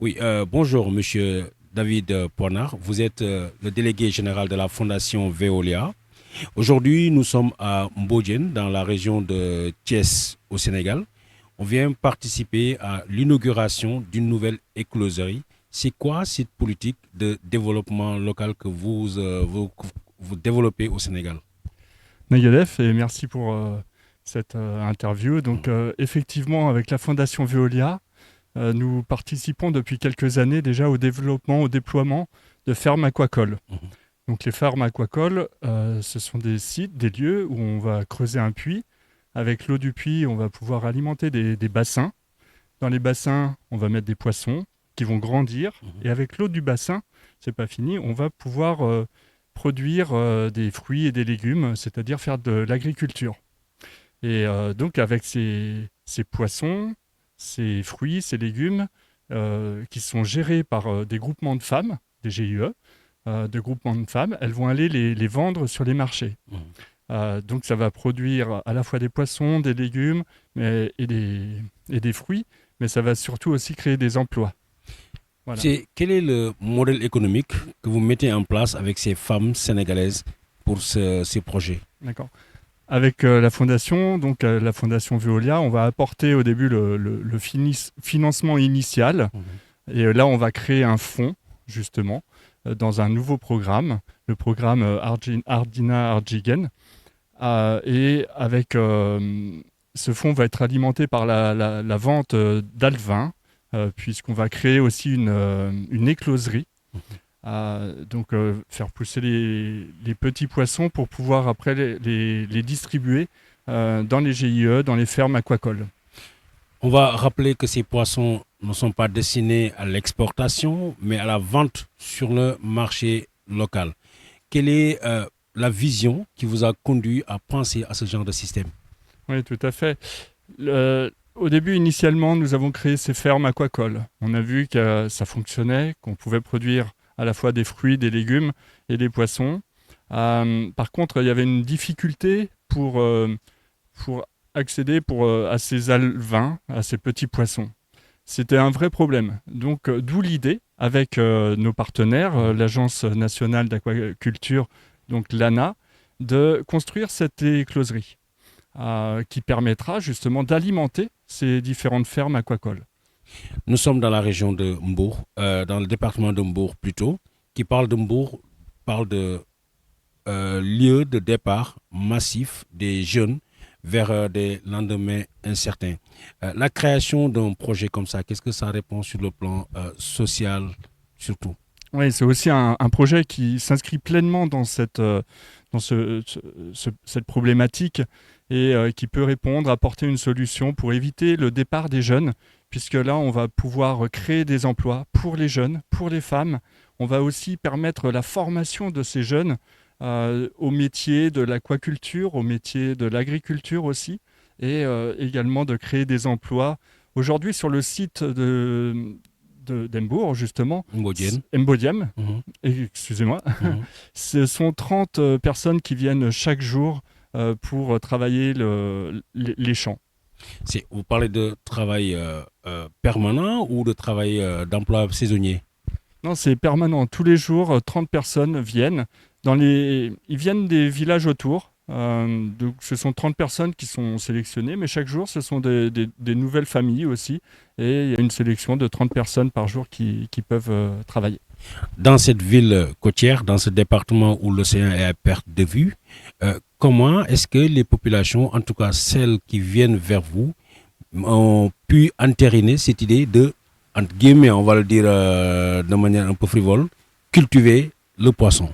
Oui, bonjour, monsieur David Poinard. Vous êtes le délégué général de la Fondation Veolia. Aujourd'hui, nous sommes à Mbodjen, dans la région de Thiès, au Sénégal. On vient participer à l'inauguration d'une nouvelle écloserie. C'est quoi cette politique de développement local que vous développez au Sénégal? Megadef, et merci pour cette interview. Donc, effectivement, avec la Fondation Veolia, nous participons depuis quelques années déjà au développement, au déploiement de fermes aquacoles. Mhm. Donc, les fermes aquacoles, ce sont des sites, des lieux où on va creuser un puits. Avec l'eau du puits, on va pouvoir alimenter des bassins. Dans les bassins, on va mettre des poissons qui vont grandir. Mhm. Et avec l'eau du bassin, c'est pas fini, on va pouvoir produire des fruits et des légumes, c'est-à-dire faire de l'agriculture. Et donc avec ces poissons, ces fruits, ces légumes, qui sont gérés par des groupements de femmes, des GIE, de groupements de femmes, elles vont aller les vendre sur les marchés. Mhm. Donc ça va produire à la fois des poissons, des légumes et des fruits, mais ça va surtout aussi créer des emplois. Voilà. Quel est le modèle économique que vous mettez en place avec ces femmes sénégalaises pour ces projets? D'accord. Avec la fondation, donc la fondation Veolia, on va apporter au début le financement initial. Mhm. Et là, on va créer un fonds, justement, dans un nouveau programme, le programme Ardina Arjigen. Et avec ce fonds va être alimenté par la vente d'alevins, puisqu'on va créer aussi une écloserie. Donc faire pousser les petits poissons pour pouvoir après les distribuer dans les GIE, dans les fermes aquacoles. On va rappeler que ces poissons ne sont pas destinés à l'exportation, mais à la vente sur le marché local. Quelle est la vision qui vous a conduit à penser à ce genre de système? Oui, tout à fait. Au début, initialement, nous avons créé ces fermes aquacoles. On a vu que ça fonctionnait, qu'on pouvait produire à la fois des fruits, des légumes et des poissons. Par contre, il y avait une difficulté pour accéder à ces alevins, à ces petits poissons. C'était un vrai problème. Donc, d'où l'idée, avec nos partenaires, l'Agence nationale d'aquaculture, donc l'ANA, de construire cette écloserie qui permettra justement d'alimenter ces différentes fermes aquacoles. Nous sommes dans la région de Mbour, dans le département de Mbour plutôt. Qui parle de Mbour parle de lieu de départ massif des jeunes vers des lendemains incertains. La création d'un projet comme ça, qu'est-ce que ça répond sur le plan social surtout? Oui, c'est aussi un projet qui s'inscrit pleinement dans cette problématique et qui peut répondre, apporter une solution pour éviter le départ des jeunes, puisque là, on va pouvoir créer des emplois pour les jeunes, pour les femmes. On va aussi permettre la formation de ces jeunes au métier de l'aquaculture, au métier de l'agriculture aussi, et également de créer des emplois. Aujourd'hui, sur le site d'Embourg, justement, Mbodienne. Mbodiam, Mhm. excusez-moi, Mhm. ce sont 30 personnes qui viennent chaque jour pour travailler les champs. Vous parlez de travail permanent ou de travail d'emploi saisonnier? Non, c'est permanent. Tous les jours, 30 personnes viennent. Ils viennent des villages autour. Donc ce sont 30 personnes qui sont sélectionnées, mais chaque jour, ce sont des nouvelles familles aussi. Et il y a une sélection de 30 personnes par jour qui peuvent travailler. Dans cette ville côtière, dans ce département où l'océan est à perte de vue, comment est-ce que les populations, en tout cas celles qui viennent vers vous, ont pu entériner cette idée de, entre guillemets, on va le dire de manière un peu frivole, cultiver le poisson?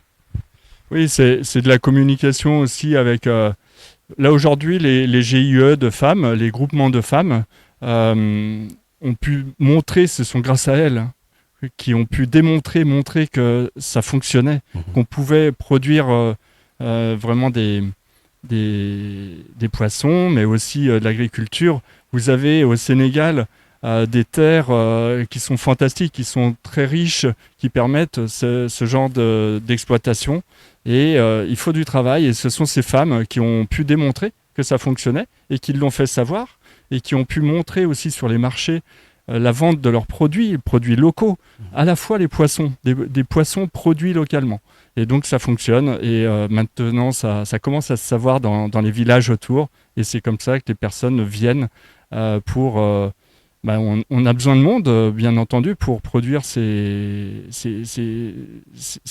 Oui, c'est de la communication aussi avec... là aujourd'hui, les GIE de femmes, les groupements de femmes, ont pu montrer, ce sont grâce à elles, hein, qui ont pu montrer que ça fonctionnait, Mhm. qu'on pouvait produire vraiment des poissons, mais aussi de l'agriculture. Vous avez au Sénégal des terres qui sont fantastiques, qui sont très riches, qui permettent ce genre d'exploitation. Et il faut du travail, et ce sont ces femmes qui ont pu démontrer que ça fonctionnait, et qui l'ont fait savoir, et qui ont pu montrer aussi sur les marchés la vente de leurs produits locaux, à la fois les poissons, des poissons produits localement. Et donc ça fonctionne et maintenant ça commence à se savoir dans les villages autour et c'est comme ça que les personnes viennent pour... on a besoin de monde, bien entendu, pour produire ces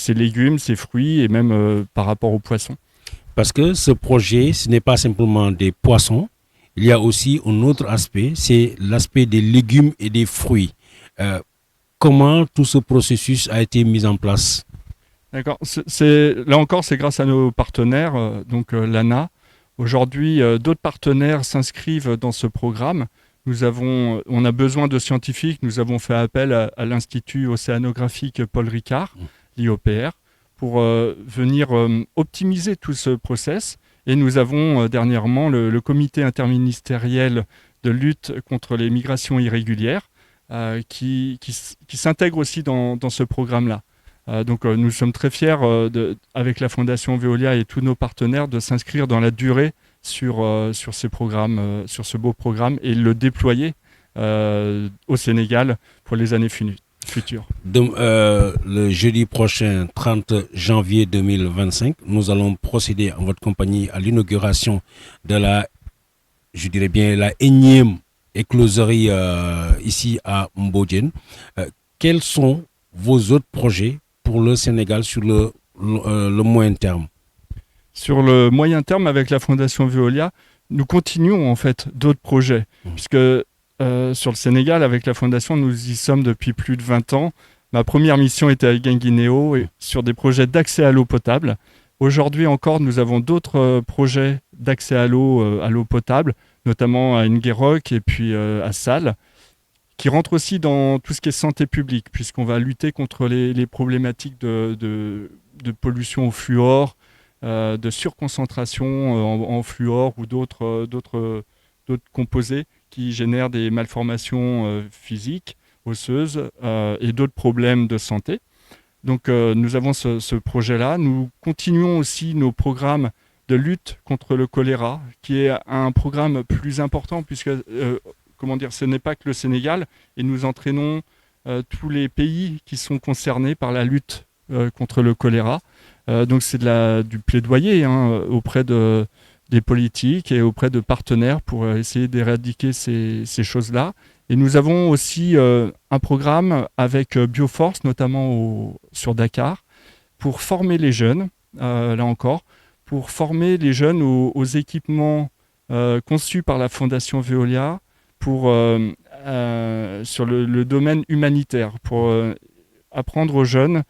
légumes, ces fruits et même par rapport aux poissons. Parce que ce projet, ce n'est pas simplement des poissons, il y a aussi un autre aspect, c'est l'aspect des légumes et des fruits. Comment tout ce processus a été mis en place? D'accord. Là encore, c'est grâce à nos partenaires, l'ANA. Aujourd'hui, d'autres partenaires s'inscrivent dans ce programme. On a besoin de scientifiques. Nous avons fait appel à l'Institut océanographique Paul Ricard, l'IOPR, pour venir optimiser tout ce process. Et nous avons dernièrement le comité interministériel de lutte contre les migrations irrégulières qui s'intègre aussi dans ce programme-là. Nous sommes très fiers avec la Fondation Veolia et tous nos partenaires de s'inscrire dans la durée sur ces programmes, sur ce beau programme et le déployer au Sénégal pour les années futures. Le jeudi prochain, 30 janvier 2025, nous allons procéder en votre compagnie à l'inauguration de la énième écloserie ici à Mbodiène. Quels sont vos autres projets pour le Sénégal sur le moyen terme? Sur le moyen terme, avec la Fondation Veolia, nous continuons en fait d'autres projets, puisque sur le Sénégal, avec la Fondation, nous y sommes depuis plus de 20 ans. Ma première mission était à Guinguinéo sur des projets d'accès à l'eau potable. Aujourd'hui encore, nous avons d'autres projets d'accès à l'eau potable, notamment à Nguérok et puis à Sal, qui rentrent aussi dans tout ce qui est santé publique, puisqu'on va lutter contre les problématiques de pollution au fluor, de surconcentration en fluor ou d'autres composés qui génèrent des malformations physiques, osseuses et d'autres problèmes de santé. Donc nous avons ce projet-là. Nous continuons aussi nos programmes de lutte contre le choléra, qui est un programme plus important puisque ce n'est pas que le Sénégal, et nous entraînons tous les pays qui sont concernés par la lutte contre le choléra. Donc c'est du plaidoyer auprès des politiques et auprès de partenaires pour essayer d'éradiquer ces choses-là. Et nous avons aussi un programme avec Bioforce, notamment sur Dakar, pour former les jeunes, là encore, pour former les jeunes aux équipements conçus par la Fondation Veolia sur le domaine humanitaire, pour apprendre aux jeunes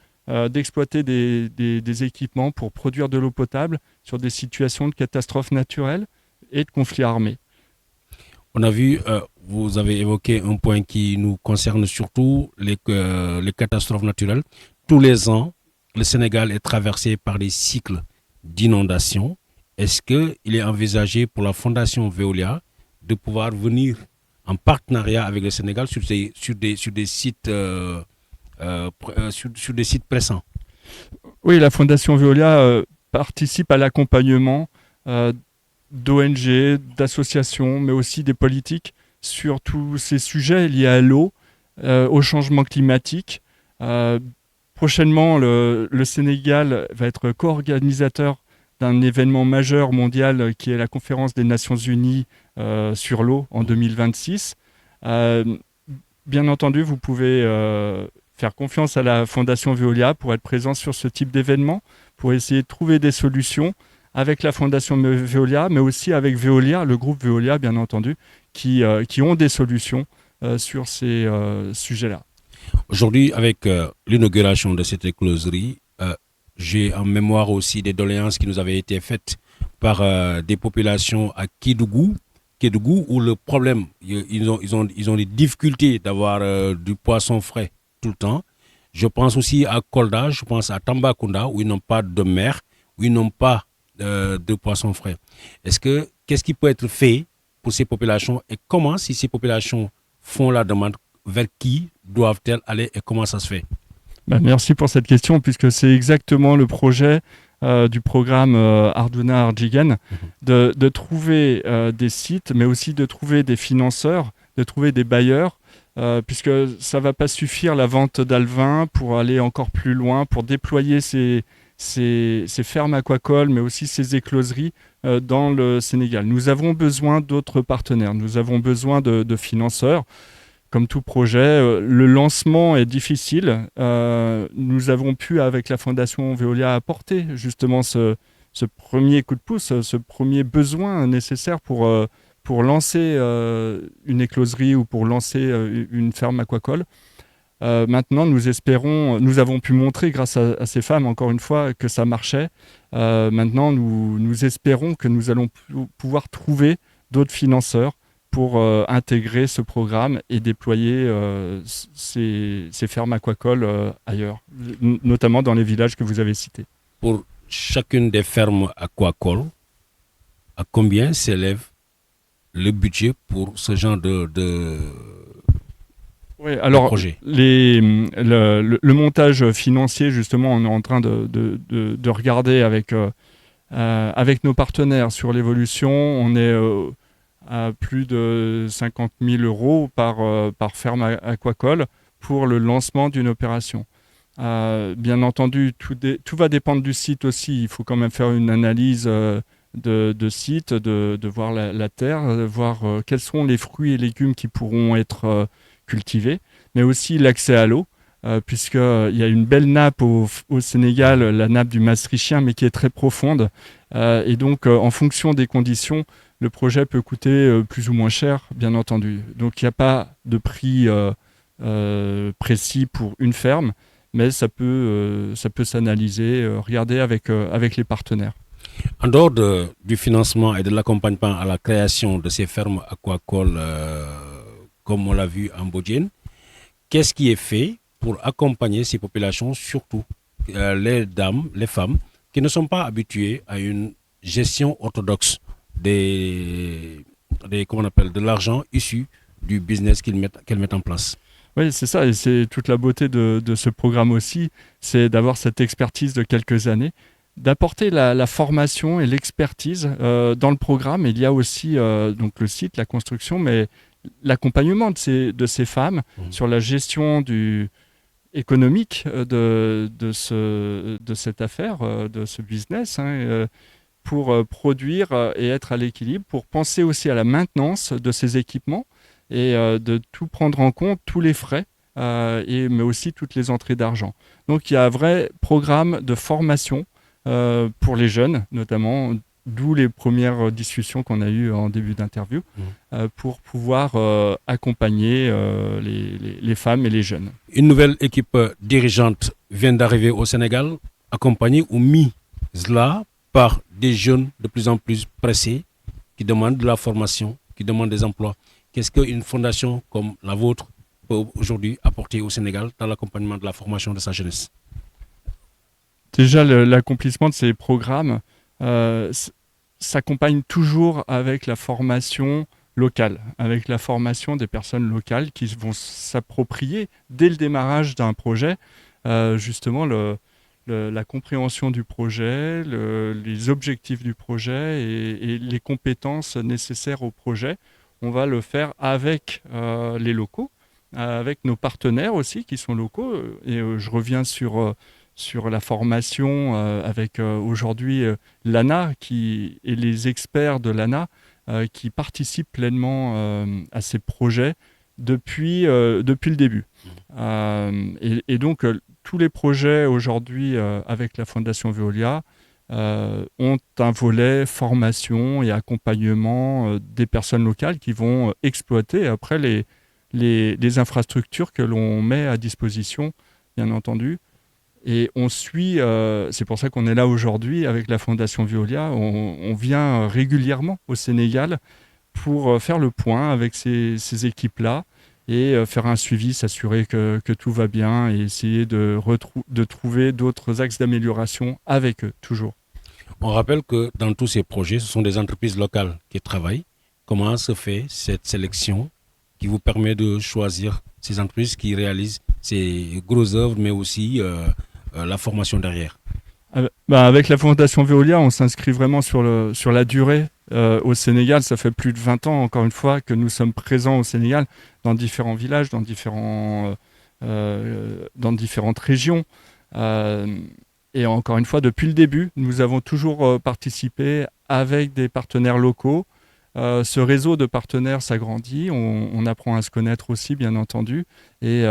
d'exploiter des équipements pour produire de l'eau potable sur des situations de catastrophes naturelles et de conflits armés. On a vu, vous avez évoqué un point qui nous concerne surtout, les catastrophes naturelles. Tous les ans, le Sénégal est traversé par des cycles d'inondations. Est-ce qu'il est envisagé pour la Fondation Veolia de pouvoir venir en partenariat avec le Sénégal sur des sites sur des sites pressants? Oui, la Fondation Veolia participe à l'accompagnement d'ONG, d'associations, mais aussi des politiques sur tous ces sujets liés à l'eau, au changement climatique. Prochainement, le Sénégal va être co-organisateur d'un événement majeur mondial qui est la conférence des Nations Unies sur l'eau en 2026. Bien entendu, vous pouvez faire confiance à la Fondation Veolia pour être présent sur ce type d'événement, pour essayer de trouver des solutions avec la Fondation Veolia, mais aussi avec Veolia, le groupe Veolia, bien entendu, qui ont des solutions sur ces sujets-là. Aujourd'hui, avec l'inauguration de cette écloserie, j'ai en mémoire aussi des doléances qui nous avaient été faites par des populations à Kédougou, où le problème, ils ont des difficultés d'avoir du poisson frais tout le temps. Je pense aussi à Kolda, je pense à Tambacounda, où ils n'ont pas de mer, où ils n'ont pas de poisson frais. Qu'est-ce qui peut être fait pour ces populations et comment, si ces populations font la demande, vers qui doivent-elles aller et comment ça se fait? Merci pour cette question, puisque c'est exactement le projet du programme Arduna Arjigen, de trouver des sites, mais aussi de trouver des financeurs, de trouver des bailleurs puisque ça ne va pas suffire la vente d'alevins pour aller encore plus loin, pour déployer ces fermes aquacoles, mais aussi ces écloseries dans le Sénégal. Nous avons besoin d'autres partenaires, nous avons besoin de financeurs. Comme tout projet, le lancement est difficile. Nous avons pu, avec la Fondation Veolia, apporter justement ce premier coup de pouce, ce premier besoin nécessaire pour lancer une écloserie ou pour lancer une ferme aquacole. Maintenant, nous avons pu montrer grâce à ces femmes, encore une fois, que ça marchait. Maintenant, nous espérons que nous allons pouvoir trouver d'autres financeurs pour intégrer ce programme et déployer ces fermes aquacoles ailleurs, notamment dans les villages que vous avez cités. Pour chacune des fermes aquacoles, à combien s'élève le budget pour ce genre de oui, alors projet? le montage financier, justement, on est en train de regarder avec nos partenaires sur l'évolution. On est à plus de 50 000 € par ferme aquacole pour le lancement d'une opération. Bien entendu, tout va dépendre du site aussi. Il faut quand même faire une analyse de site, de voir la terre, de voir quels sont les fruits et légumes qui pourront être cultivés, mais aussi l'accès à l'eau, puisqu'il y a une belle nappe au Sénégal, la nappe du Maastrichtien, mais qui est très profonde. Et donc, en fonction des conditions, le projet peut coûter plus ou moins cher, bien entendu. Donc, il n'y a pas de prix précis pour une ferme, mais ça peut s'analyser, regarder avec les partenaires. En dehors du financement et de l'accompagnement à la création de ces fermes aquacoles, comme on l'a vu en Mbodiène, qu'est-ce qui est fait pour accompagner ces populations, surtout les dames, les femmes, qui ne sont pas habituées à une gestion orthodoxe de l'argent issu du business qu'elles mettent en place? Oui, c'est ça, et c'est toute la beauté de ce programme aussi, c'est d'avoir cette expertise de quelques années, d'apporter la formation et l'expertise dans le programme. Il y a aussi donc le site, la construction, mais l'accompagnement de ces femmes sur la gestion économique de cette affaire, de ce business, pour produire et être à l'équilibre, pour penser aussi à la maintenance de ces équipements et de tout prendre en compte, tous les frais, mais aussi toutes les entrées d'argent. Donc il y a un vrai programme de formation pour les jeunes, notamment, d'où les premières discussions qu'on a eues en début d'interview, pour pouvoir accompagner les femmes et les jeunes. Une nouvelle équipe dirigeante vient d'arriver au Sénégal, accompagnée ou mise là par des jeunes de plus en plus pressés, qui demandent de la formation, qui demandent des emplois. Qu'est-ce qu'une fondation comme la vôtre peut aujourd'hui apporter au Sénégal dans l'accompagnement de la formation de sa jeunesse? Déjà, l'accomplissement de ces programmes s'accompagne toujours avec la formation locale, avec la formation des personnes locales qui vont s'approprier dès le démarrage d'un projet, justement la compréhension du projet, les objectifs du projet et les compétences nécessaires au projet. On va le faire avec les locaux, avec nos partenaires aussi qui sont locaux. Et je reviens sur la formation avec aujourd'hui l'ANA et les experts de l'ANA qui participent pleinement à ces projets depuis le début. Et donc, tous les projets aujourd'hui avec la Fondation Veolia ont un volet formation et accompagnement des personnes locales qui vont exploiter après les infrastructures que l'on met à disposition, bien entendu. Et on suit, c'est pour ça qu'on est là aujourd'hui avec la Fondation Veolia, on vient régulièrement au Sénégal pour faire le point avec ces équipes-là et faire un suivi, s'assurer que tout va bien et essayer de trouver d'autres axes d'amélioration avec eux, toujours. On rappelle que dans tous ces projets, ce sont des entreprises locales qui travaillent. Comment se fait cette sélection qui vous permet de choisir ces entreprises qui réalisent ces grosses œuvres, mais aussi la formation derrière? Avec la Fondation Veolia, on s'inscrit vraiment sur la durée au Sénégal. Ça fait plus de 20 ans, encore une fois, que nous sommes présents au Sénégal, dans différents villages, dans différentes régions. Et encore une fois, depuis le début, nous avons toujours participé avec des partenaires locaux. Ce réseau de partenaires s'agrandit, on apprend à se connaître aussi, bien entendu. Et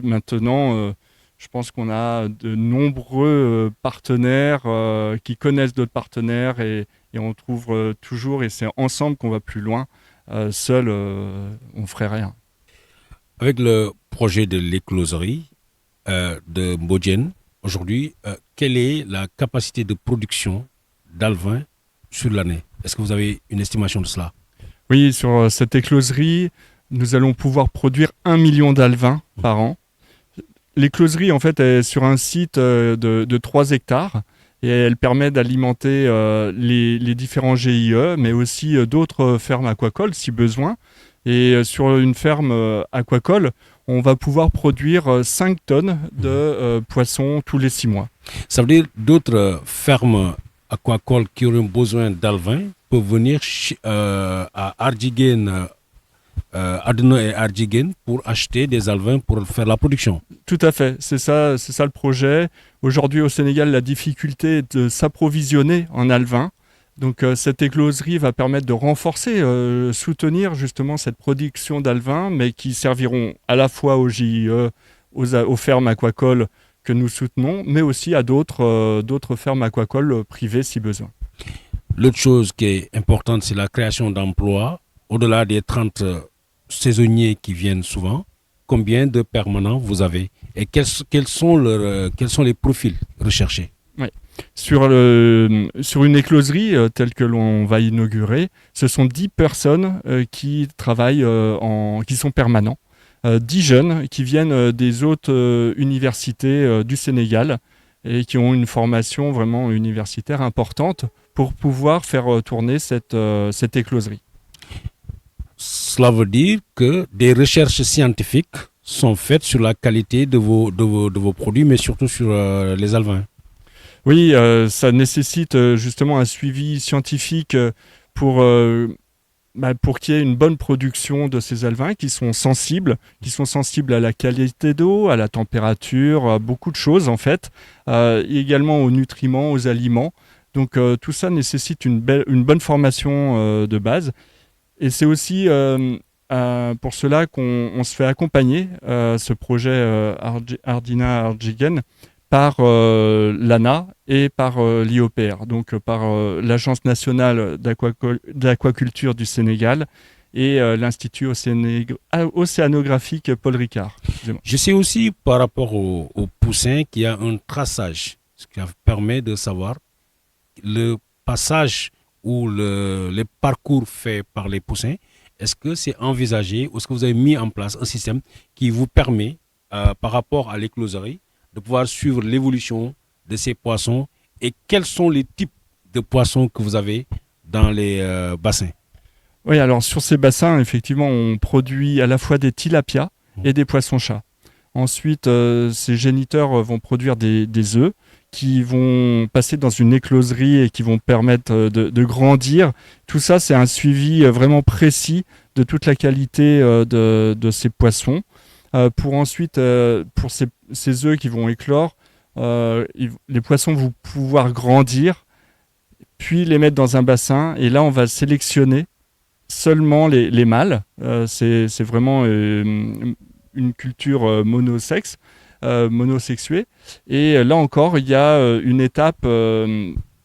maintenant, je pense qu'on a de nombreux partenaires qui connaissent d'autres partenaires et on trouve toujours, et c'est ensemble qu'on va plus loin. Seul, on ne ferait rien. Avec le projet de l'écloserie de Mbodjen, aujourd'hui, quelle est la capacité de production d'alevin sur l'année? Est-ce que vous avez une estimation de cela? Oui, sur cette écloserie, nous allons pouvoir produire 1 million d'alevins par an. L'écloserie, en fait, est sur un site de 3 hectares et elle permet d'alimenter les différents GIE, mais aussi d'autres fermes aquacoles si besoin. Et sur une ferme aquacole, on va pouvoir produire 5 tonnes de poissons tous les 6 mois. Ça veut dire d'autres fermes aquacoles qui auront besoin d'alevins peuvent venir à Ardjiguen, Adeno et Ardjiguen pour acheter des alevins pour faire la production. Tout à fait, c'est ça le projet. Aujourd'hui au Sénégal, la difficulté est de s'approvisionner en alevins. Donc cette écloserie va permettre de renforcer, soutenir justement cette production d'alevins, mais qui serviront à la fois aux GIE, aux fermes aquacoles que nous soutenons, mais aussi à d'autres fermes aquacoles privées si besoin. L'autre chose qui est importante, c'est la création d'emplois. Au-delà des 30 saisonniers qui viennent souvent, combien de permanents vous avez et quels sont les profils recherchés? Oui. Sur une écloserie telle que l'on va inaugurer, ce sont 10 personnes qui travaillent, qui sont permanents. 10 jeunes qui viennent des autres universités du Sénégal et qui ont une formation vraiment universitaire importante pour pouvoir faire tourner cette écloserie. Cela veut dire que des recherches scientifiques sont faites sur la qualité de vos produits, mais surtout sur les alevins. Oui, ça nécessite justement un suivi scientifique pour qu'il y ait une bonne production de ces alevins qui sont sensibles à la qualité d'eau, à la température, à beaucoup de choses en fait, et également aux nutriments, aux aliments. Donc tout ça nécessite une bonne formation de base. Et c'est aussi pour cela qu'on se fait accompagner, ce projet Ardina Ardjiguen, par l'ANA et par l'IOPR, donc par l'Agence nationale d'aquaculture du Sénégal et l'Institut océanographique Paul Ricard. Je sais aussi par rapport au poussin qu'il y a un traçage, ce qui permet de savoir le passage ou les parcours faits par les poussins. Est-ce que c'est envisagé ou est-ce que vous avez mis en place un système qui vous permet, par rapport à l'écloserie, de pouvoir suivre l'évolution de ces poissons et quels sont les types de poissons que vous avez dans les bassins? Oui, alors sur ces bassins, effectivement, on produit à la fois des tilapias et des poissons-chats. Ensuite, ces géniteurs vont produire des œufs qui vont passer dans une écloserie et qui vont permettre de grandir. Tout ça, c'est un suivi vraiment précis de toute la qualité de ces poissons. Pour ensuite, pour ces œufs qui vont éclore, les poissons vont pouvoir grandir, puis les mettre dans un bassin. Et là, on va sélectionner seulement les mâles. C'est vraiment une culture monosexe. Monosexués. Et là encore, il y a une étape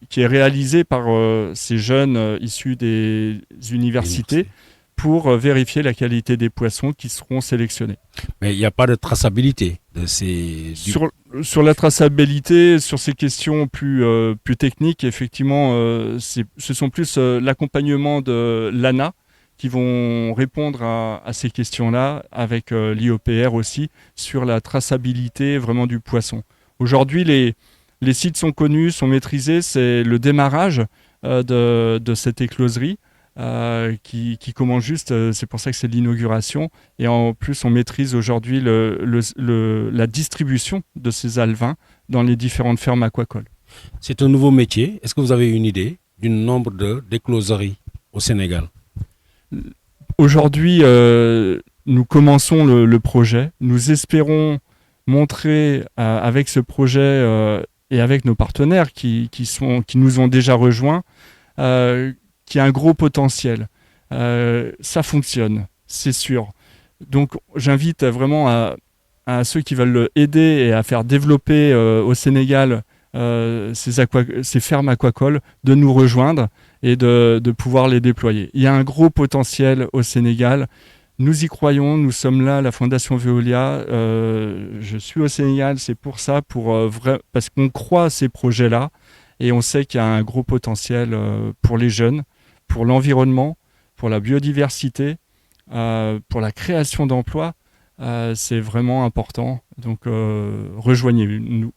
qui est réalisée par ces jeunes issus des universités pour vérifier la qualité des poissons qui seront sélectionnés. Mais il n'y a pas de traçabilité de ces... Sur la traçabilité, sur ces questions plus techniques, effectivement, ce sont plus l'accompagnement de l'ANA qui vont répondre à ces questions-là, avec l'IOPR aussi, sur la traçabilité vraiment du poisson. Aujourd'hui, les sites sont connus, sont maîtrisés, c'est le démarrage de cette écloserie qui commence juste, c'est pour ça que c'est l'inauguration, et en plus on maîtrise aujourd'hui la distribution de ces alevins dans les différentes fermes aquacoles. C'est un nouveau métier, est-ce que vous avez une idée du nombre d'écloseries au Sénégal? Aujourd'hui, nous commençons le projet. Nous espérons montrer avec ce projet et avec nos partenaires qui nous ont déjà rejoints qu'il y a un gros potentiel. Ça fonctionne, c'est sûr. Donc j'invite vraiment à ceux qui veulent aider et à faire développer au Sénégal ces fermes aquacoles de nous rejoindre et de pouvoir les déployer. Il y a un gros potentiel au Sénégal. Nous y croyons, nous sommes là, la Fondation Veolia. Je suis au Sénégal, c'est pour ça, parce qu'on croit à ces projets-là et on sait qu'il y a un gros potentiel pour les jeunes, pour l'environnement, pour la biodiversité, pour la création d'emplois. C'est vraiment important. Donc rejoignez-nous.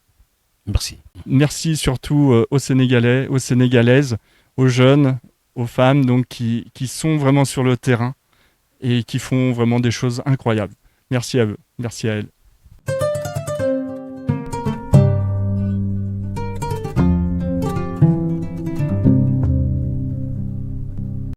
Merci. Merci surtout aux Sénégalais, aux Sénégalaises, aux jeunes, aux femmes donc, qui sont vraiment sur le terrain et qui font vraiment des choses incroyables. Merci à eux, merci à elles.